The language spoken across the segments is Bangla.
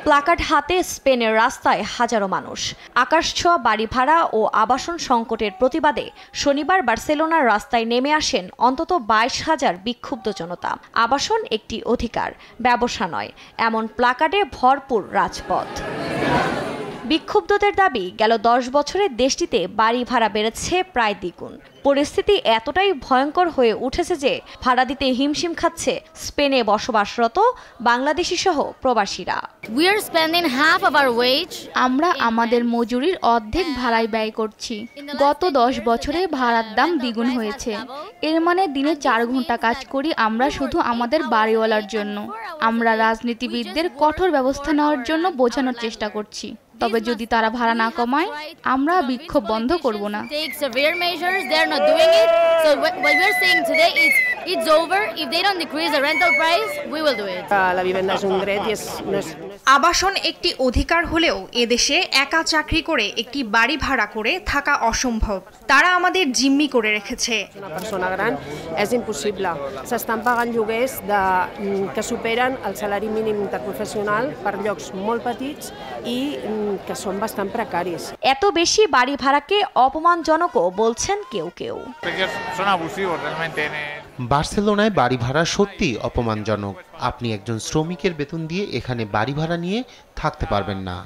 প্লাকার্ড হাতে স্পেনের রাস্তায় হাজারো মানুষ। আকাশছোঁয়া বাড়ি ভাড়া ও আবাসন সংকটের প্রতিবাদে শনিবার বার্সেলোনার রাস্তায় নেমে আসেন অন্তত 22,000 বিক্ষুব্ধ জনতা। আবাসন একটি অধিকার, ব্যবসা নয়, এমন প্লাকার্ডে ভরপুর রাজপথ। বিক্ষুব্ধদের দাবি, গেল 10 বছরে দেশটিতে বাড়ি ভাড়া বেড়েছে প্রায় দ্বিগুণ। পরিস্থিতি এতটাই ভয়ঙ্কর হয়ে উঠেছে যে ভাড়া দিতে হিমশিম খাচ্ছে স্পেনে বসবাসরত বাংলাদেশি সহ প্রবাসীরা। আমরা আমাদের মজুরির অর্ধেক ভাড়ায় ব্যয় করছি। গত 10 বছরে ভাড়ার দাম দ্বিগুণ হয়েছে। এর মানে দিনে 4 ঘন্টা কাজ করি আমরা শুধু আমাদের বাড়িওয়ালার জন্য। আমরা রাজনীতিবিদদের কঠোর ব্যবস্থা নেওয়ার জন্য বোঝানোর চেষ্টা করছি, তবে যদি তারা ভাড়া না কমায় আমরা বিক্ষোভ বন্ধ করব না। আবাসন একটি অধিকার হলেও এদেশে একা চাকরি করে একটি বাড়ি ভাড়া করে থাকা অসম্ভব। তারা আমাদের জিম্মি করে রেখেছে। এত বেশি বাড়ি ভাড়াকে অপমানজনকও বলছেন কেউ কেউ। বার্সেলোনায় বাড়ি ভাড়া সত্যি অপমানজনক। আপনি একজন শ্রমিকের বেতন দিয়ে এখানে বাড়ি ভাড়া নিয়ে থাকতে পারবেন না।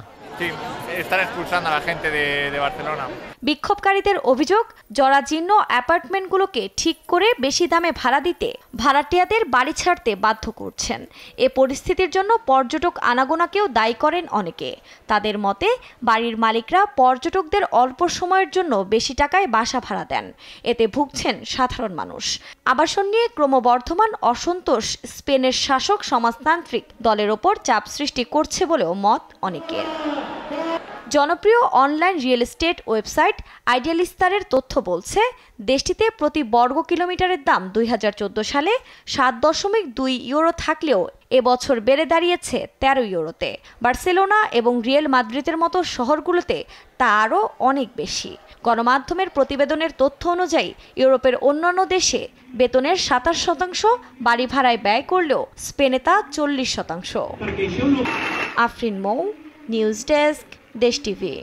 বিক্ষোভকারীদের অভিযোগ, জরাজীর্ণ অ্যাপার্টমেন্টগুলোকে ঠিক করে বেশি দামে ভাড়া দিতে ভাড়াটিয়াদের বাড়ি ছাড়তে বাধ্য করছেন। এ পরিস্থিতির জন্য পর্যটক আনাগোনাকেও দায়ী করেন অনেকে। তাদের মতে, বাড়ির মালিকরা পর্যটকদের অল্প সময়ের জন্য বেশি টাকায় বাসা ভাড়া দেন। এতে ভুগছেন সাধারণ মানুষ। আবাসন নিয়ে ক্রমবর্ধমান অসন্তোষ স্পেনের শাসক সমাজতান্ত্রিক দলের ওপর চাপ সৃষ্টি করছে বলেও মত অনেকের। জনপ্রিয় অনলাইন রিয়েল এস্টেট ওয়েবসাইট আইডিয়ালিস্তারের তথ্য বলছে, দেশটিতে প্রতি বর্গ কিলোমিটারের দাম 2014 সালে 7.2 ইউরো থাকলেও এবছর বেড়ে দাঁড়িয়েছে 13 ইউরোতে। বার্সেলোনা এবং রিয়েল মাদ্রিদের মতো শহরগুলোতে তা আরও অনেক বেশি। গণমাধ্যমের প্রতিবেদনের তথ্য অনুযায়ী ইউরোপের অন্যান্য দেশে বেতনের 27% বাড়ি ভাড়ায় ব্যয় করলেও স্পেনে তা 40%। আফরিন মৌ, নিউজ ডেস্ক, দেশ টিভি।